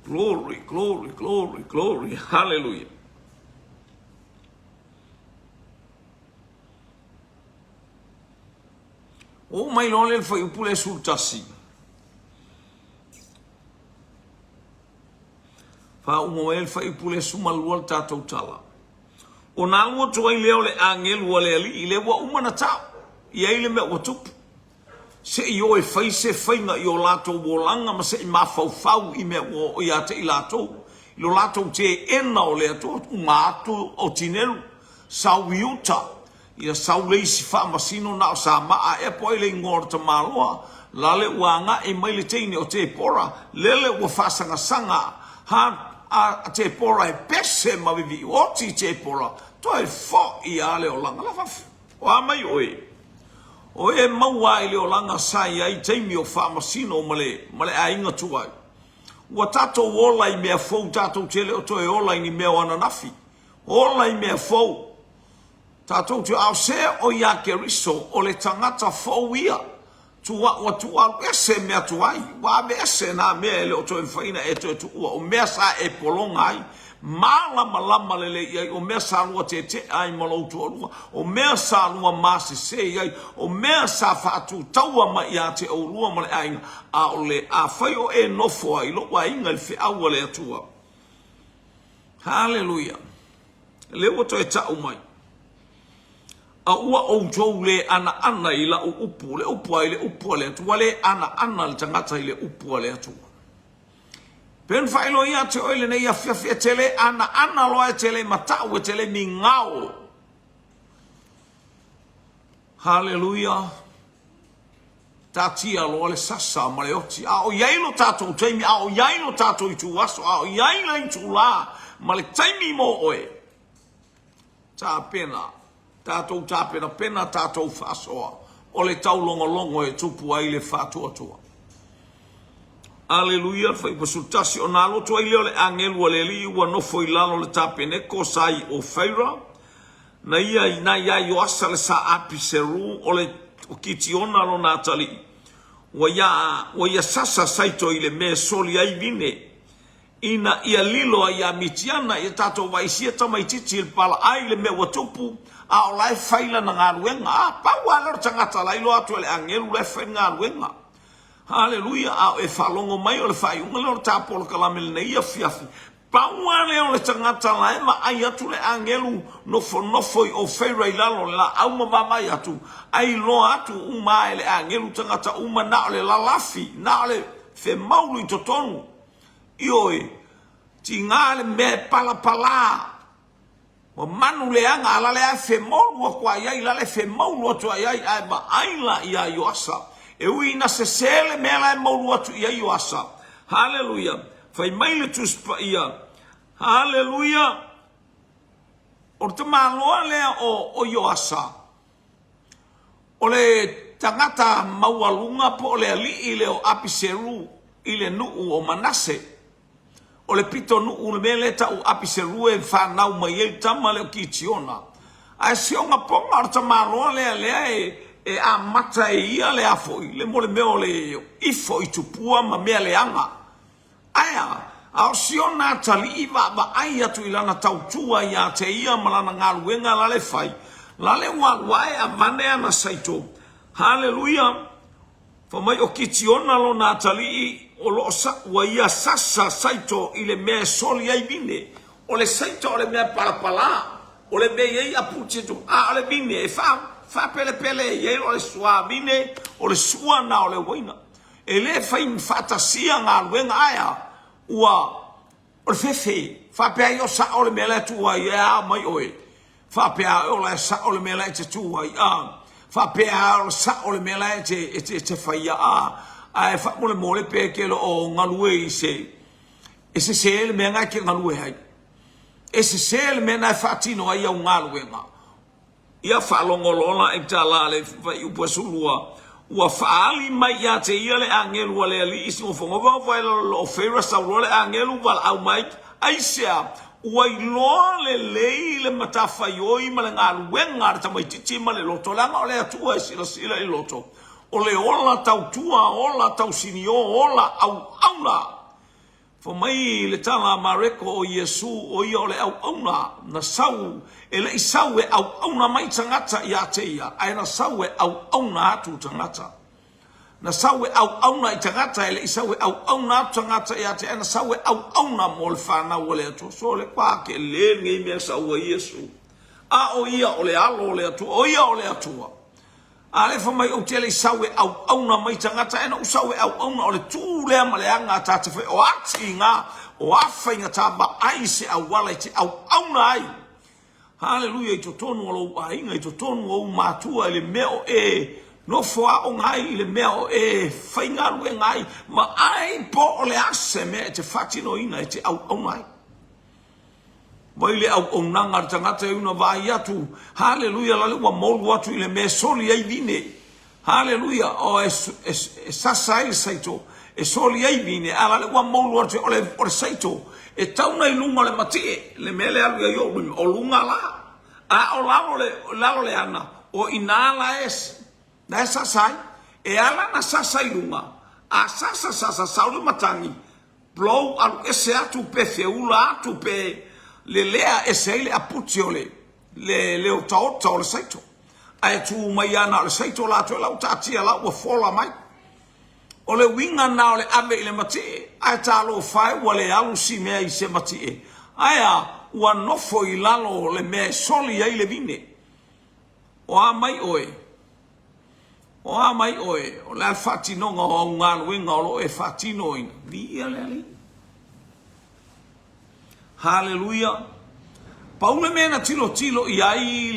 [SPEAKER 1] Glory, glory, glory, glory, hallelujah. O mai lole fa upule sultasi. Fa umoel fa upule sumalua tatou tala. O nalua tuai leo le angelu wale ali ile wa umana tau. Ia ile me watupu. Se io e fai se fainga i o lato wolanga ma se i mafau i me o ia te i lato. I lo lato te ena o le ato umatu o tinelu. Sau iuta. Ia sau leisi wha masino na o sa maa e poi le ngor te maloa. Lale uanga e mai le teine o te pora. Lele ua whasanga sanga. A te pora e pese mavivi. Oti te pora. To e fo i ale o langa. Lafa o amai oe. O e maua i leo langa sai ai teimi o whamasino male a inga tuai. Ua tato ola i mea fau tato tele o toe ola i ni mea ananafi. Ola i mea fau. Tato te au se o ia ke riso o le tangata fau ia. Tua ese mea tuai. Wa me ese na mea ele o toe whaina e toe tua. O mea sa e polonga ai. Malama lele iai, o mea sa lua te ai maloutu orua, o mea sa lua masi se iai, o mea sa whaatu taua ma ia te orua ma le ainga, a o le a whai o e nofo ai, lo wa inga le whiaua le atua. Hallelujah. Le wato e tau mai. A ua o jou le ana i la upu, le upu ai le upu le atua, le ana le tangata i le upu le atua. Pen failo ia te oile nei afiafi e tele ana loa e tele matau e tele mingao. Hallelujah. Tatia loa le sasa ma le oti. A o yaino tatou taimi, a o yaino tatou i tu waso, a o yaino i tu la, ma le taimi mo oe. Ta pena, tatou ta pena tatou fasoa. O le tau longo e tupu ai le fatua tua. Aleluia, fai pasultasi o nalo to ai leo le angelu o le li ua nofo i lalo le tapene ko sai o feira. Na ia i o asa le sa api seru o le o kitiona lo natali. Wa ia sasa saito i le me soli ai vine. Ina ia lilo ai a mitiana i tato waisia tamaititi il pala ai le me watupu. A o lai faila na ngaruenga. A paua lor tangata lai lo atu le angelu le faila ngaruenga. Hallelujah, a e falongo mai o le fai unga lor tapolo kalamele na ia fiafi. Pauane o le tangata la ema ai atu le angelu nofo i o feira i lalo la auma mamai atu. Ai lo atu uma le angelu tangata uma na o le lalafi, na o le fe maulu i totonu. Ioi, ti ngā le me pala. O manu le anga ala le ai fe maulu a kwa iai la le fe maulu atu ai ma aila ia i oasa. E ui na se sele mela e maulu atu ia i oasa. Hallelujah. Fai maile tuspa ia. Hallelujah. O te maloa lea o i oasa. O le tangata maualunga po o le ali i le o apiseru i le nuu o Manase. O le pito nuu le mele ta o apiseru e whanau mai e tama le o kitiona. A se o nga ponga o te maloa lea e a mata e ia le afoi, le mole meo le ifo i tupua ma mea le anga. Aia, a o siona tali iwa ma ai atu ilana tautua i a te ia malana ngaluenga la le fai. La le wae a manea na saito. Hallelujah. Fa mai o kitiona lo na tali o lo sa wa ia sasa saito i le mea soli ai vine. O le saito o le mea palapala. O le mea i apuche tu. A o le vine e fam. Fa pele ye o le suavine o le suana o le waina e le fai fatasia nga luenga aya ua o le fefe fa pe yo sa o le mele tua ia mai oe fa pe o le sa o le mele te tua ia fa pe o sa o le mele te fai a fa mo le pe ke lo o ngalue ese se le menga ke ngalue hai ese se le mena fatino ai o ngaluenga ia whalongolona e tala le vai upasulua ua whaali mai ia te ia le angelu le ali isi o whongova vai lo whera sauro le angelu wala au mai aisea ua iloa le lei le matawhai oi ma le ngā luenga re tamai titi ma le loto langa o le atua e sila sila i loto o le ola tau tua ola tau sinio ola au auna for mai le tala mareko o Yesu o ia o le au auna na sau e le isau e au auna mai tangata ia te ia ai na sau e au auna atu tangata na sau e au auna i tangata e le isau e au auna atu tangata ia te ai na sau e au auna mo le whana o le atu so le kwa ke le ngei mea sau a Yesu a o ia o le alo o le atu o ia o le atua a le whamai o te le isau e au auna mai tangata e na usau e au auna o le tū lea ma le anga tāte whai o ati ngā o awhai ngā tāma ai se au wala i te au auna ai Hallelujah i to tonu o lo ainga i to tonu o matua le meo e no foa o ngai le meo e whainga rue ngai ma ai po o le ase me te whatino ina e te au ngai mai le au nanga tangata una vai atu hallelujah la le wa molu atu i le me soli ai vine hallelujah o e sasai saito e soli ai vine ala le wa molu atu o le saito e tauna i lunga le matie le mele alu ya yo o lunga la a o lalo le ana o inala es na sasai e ala na sasai lunga a sasa saulu matangi blow alu ese atu pe feula atu pe le lea ese le aputiole le o tau le saito ai tu mai ana le saito la tu la utatia la o fola mai o le winga na o le ave le mati ai talo fai o le alu si mea i se mati aia ua nofo i lalo le mea soli ai le vine o a mai oe o le alfatinonga o ngā winga o lo e fatino ina vi ia le ali hallelujah paule mena tilo i ai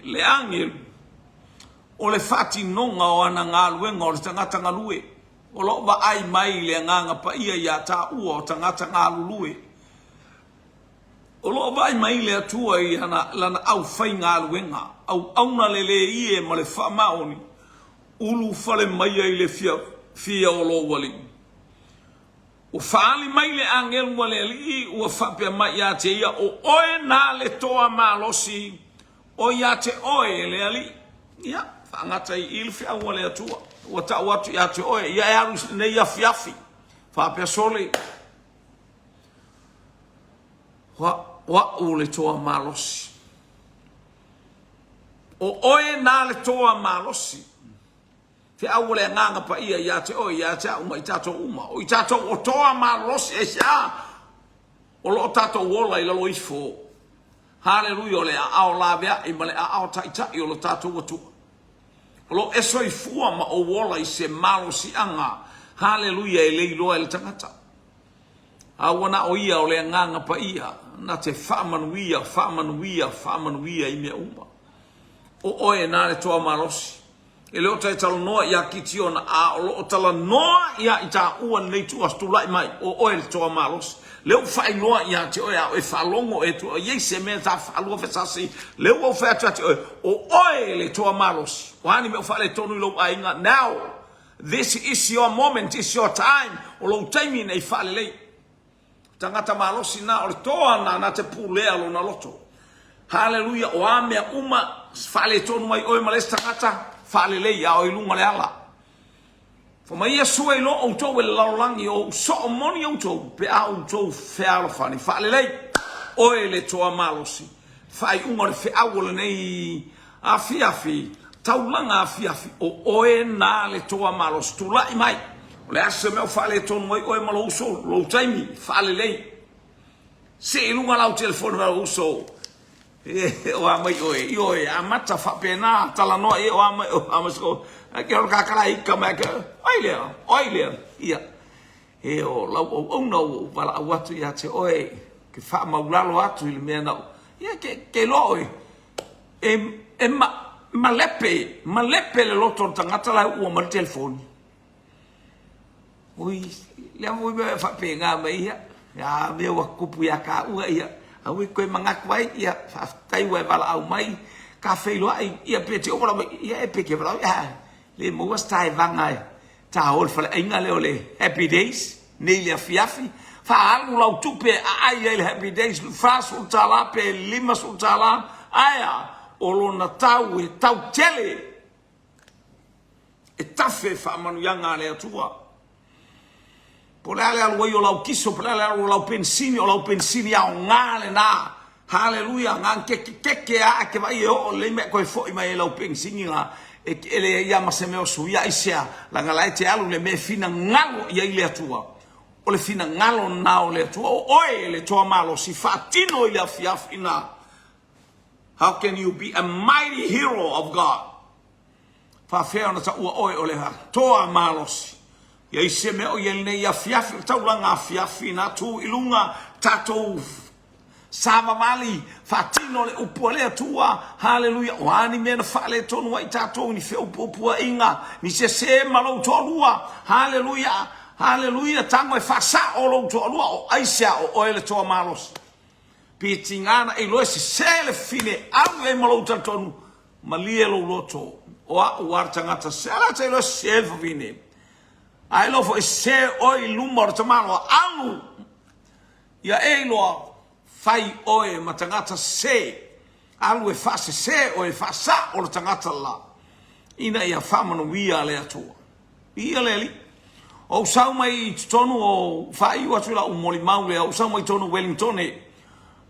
[SPEAKER 1] le angel o le fatinonga o ana ngā winga o le tangata ngalue o lo ba ai mai le nganga pa ia ta ua o tangata ngā lulue o lo ba ai mai le atua i lana au fai ngā luenga au auna le ie ma le wha maoni ulu fale mai ai le fia o lo wali o whaali mai le angel wale li ua whapea mai ia te ia o oe nā le toa malosi o ia te oe le ali ia whangata i ilfi au wale atua o ta watu ia te oe ia aru nei afiafi whapea sole wa o le toa malosi o oe nā le toa malosi te au le nganga pa ia te oe ia te uma i tato uma o i tato o toa malosi e sia o lo tato wola i lalo ifo hallelujah o le ao lavea i male ao taitai o lo tato watu o lo eso i fua ma o wola i se malosi anga hallelujah e leiloa e le tangata awana o ia o le nganga pa ia na te whamanuia i mea uma o oe nā le toa malosi e leo tai talo noa ia kitio na a o lo tala noa ia i ta ua nei tu astulai mai o oe le toa malosi leo whai noa ia te oe a e whalongo e tu o iei se mea ta whalua whesasi leo o whea te oe o oe le toa malosi o hani mea whale tonu i lo ainga now this is your moment, is your time o lo taimi nei whale lei tangata malosi na o le toa na te pulea lo na loto hallelujah o a mea uma whale tonu mai oe males tangata whale lei a o ilunga le ala fo mai ia sua ilo o tau e laulangi o so o moni o tau pe a o tau whealo whani whale lei oe le toa malosi whai unga le wheawo le nei afiafi taulaga afiafi o oe nā le toa malosi tulai mai o le ase mea o whale tonu mai oe malo uso lo taimi whale lei se ilunga lau telefoni malo uso o amai oe a mata whapena tala noa e o amai o amasko a ke hora kakara hika mea ke oilea ia e o lau o unau wala au atu ia te oe ke wha maulalo atu ili mea nau ia ke loe e malepe le loto tangata lai ua mali telefoni ui lea mui mea whapenga mai ia mea wakupu ia ka ua ia aui koe mangak wai ia tai wai wala au mai ka feilo ai ia pete ora ia peke bra le mo stai vangai ta ol fa inga le ole happy days Taulaga Afiafi fa alu lau tupe ai le happy days fa sul tala pe lima sul tala aya olo na tau e tau tele e tafe fa manu yanga le atua pole ale alu yo lau kiso pole ale alu lau pensini au ngale na haleluya ngan ke a ke vai o le me ko fo mai lau pensini nga e ele ia ma se me o suia isia la ngala te alu le me fina ngalo ia ile atua o le fina ngalo na o le atua o le toa malo si fatino ile Afiafi na. How can you be a mighty hero of God? Fa fea na ta ua oe o le ha toa malos ia ise me o ia nei Afiafi Taulaga Afiafi na tu ilunga tatou Sava mali fatino le upo le atua haleluya wani mena fale tonu wa itato ni fe upo inga ni se malo tolua haleluya tango e fasa o lo tolua o aisia o ele to malos pitingana e lo se le fine au e malo tonu malie lo loto o wartangata sala te lo se vine ai lo fo se o ilumor tomalo au ya e lo fai oe matangata se alu e fase se o e fasa o le tangata la ina ia famano wia le atua ia leli o sau mai tonu o fai o atula o molimau le o sau mai tonu Wellington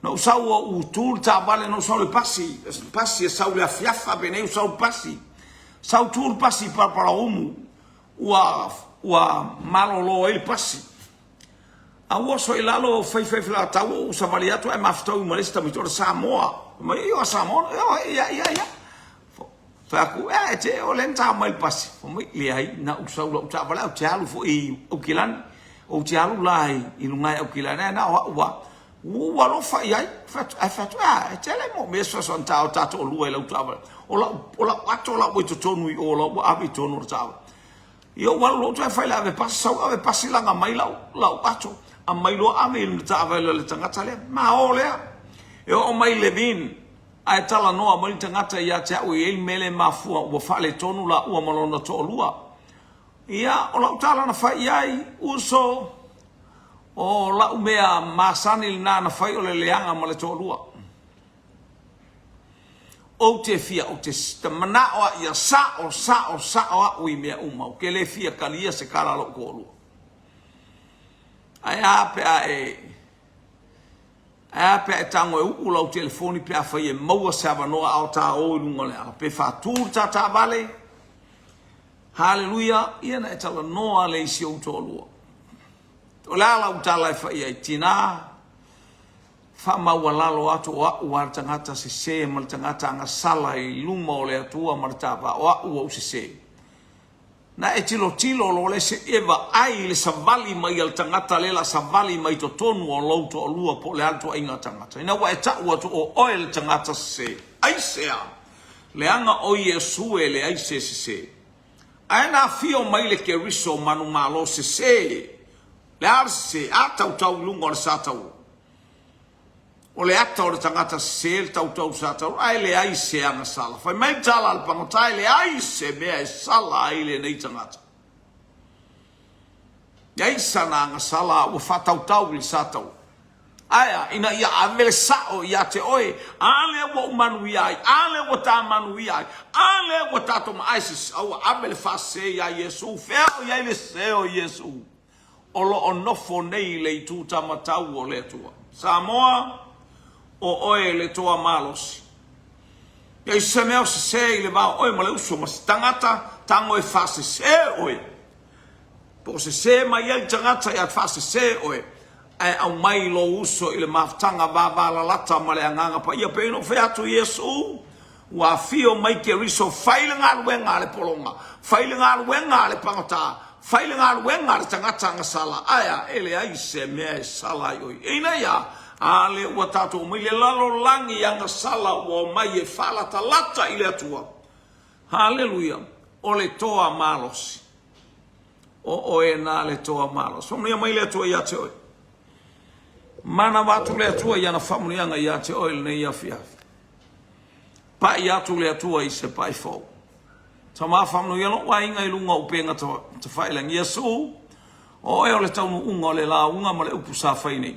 [SPEAKER 1] no sau o tul ta vale no sau le pasi e sau le Afiafa bene o sau pasi sau tul pasi para umu ua malo lo e pasi awo so ilalo fai la tau sa variato e maftou molesta mi tor Samoa ma io a Samoa ia fa ku te o lenta mai pasi mo le ai na usau lo ta vala o tialu fo i o kilan o tialu lai i lungai o kilan na wa lo fa ia fa te le mo meso son ta o tato lu e lo ta o la pato la o tonu i o lo a bi tonu ta io wa lo ta fa la ve pasi la nga mai la pato a mai lo ame le tavela le tangata le ma ole e o mai le vin ai tala no mai tangata ia te o e mele mafu o fale tonu la o malona to lua ia o la tala na fai ai uso o la umea masani na fai o le leanga male to lua o te fia o te mana o ia sa o i mea uma o ke le fia kalia se kala lo ko lua ai ape tango e uku lau telefoni pe afai e maua se avanoa au ta o ilunga le ala pe fatur ta vale haleluya ia na e tala noa le isi o tolua o la lau tala e fai ai tina fa maua lalo atu o au ar tangata se mal tangata anga sala i luma o le atua martava o au se na e tilo lo le se eva ai le savali mai al tangata le la savali mai to tonu o lauto o lua po le alto inga tangata ina wa e ta'ua to o oil tangata se ai sea le anga o Yesu e le ai se ai na fio mai le ke riso manu malo se le arse ata tau lungo o satau o le ata o le tangata se tau satau ai le ai se anga sala fai mai tala al pangotai le ai se mea e sala ai le nei tangata ai sana anga sala o fatau li satau aya ina ia avele sao ia te oe ale wo manui ai ale wo ta manui ai ale wo tato ma ISIS au avele fase ia Yesu feo ia le seo Yesu o lo onofo nei le tu tamatau o le tua Samoa o oe le toa malos. Ia i se meo se le vau oe ma le uso mas tangata tango e fase se oe. Po se mai el tangata ia fase se oe. Ai au mai lo uso i le maftanga vavala lata ma le anganga pa ia peino featu Yesu. Ua fio mai ke riso faile ngā luenga le polonga. Faile ngā luenga le pangata. Faile ngā luenga le tangata ngasala. Aya ele ai se mea e sala oe. Eina ia. Ale ua tatou mai le lalo langi anga sala ua mai e fala talata i le atua. Haleluia. O le toa malos. O e na le toa malos. Whamnia mai le atua ia te oe. Mana watu le atua ia na whamnianga ia te oe le nei Afiafi. pa ia tu le atua I se pai fo tama famno yelo wa inga ilunga upenga te failang Yesu o e ole taunu unga ole la unga mo le upu sa fai nei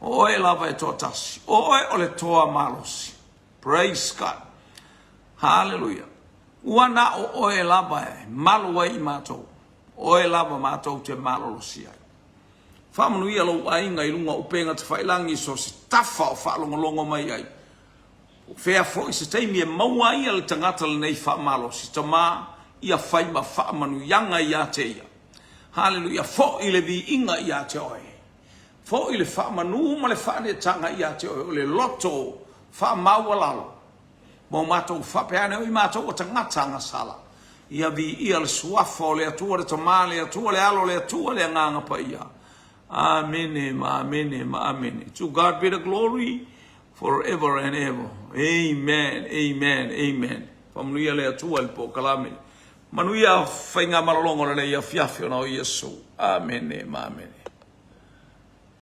[SPEAKER 1] o e lava e toa tasi o e ole toa malosi praise God hallelujah wana o e lava e malo I matou o e lava matou te malolosi ai famno yelo wa inga ilunga upenga te failangi so se tafa o whaalongolongo mai ai Fea fo I se teimi e maua ia le tangata le nei wha malo si tama ia whai ma wha manu yanga ia te ia. Hallelujah. Fo I le vi inga ia te oe. Fo I le wha manu ma le wha ne tanga ia te oe. O le loto wha maua lalo. Mo matou wha peane o I matou o tangata anga sala. Ia vi ia le suafa o le atua le tama le atua le alo le atua le anganga pa ia. Amen, amen, amen. To God be the glory. Forever and ever. Amen, amen, amen. Pamuia le atua le po kalame. Manuia whainga maralongo le Afiafi o na o Yesu. Amen, amen.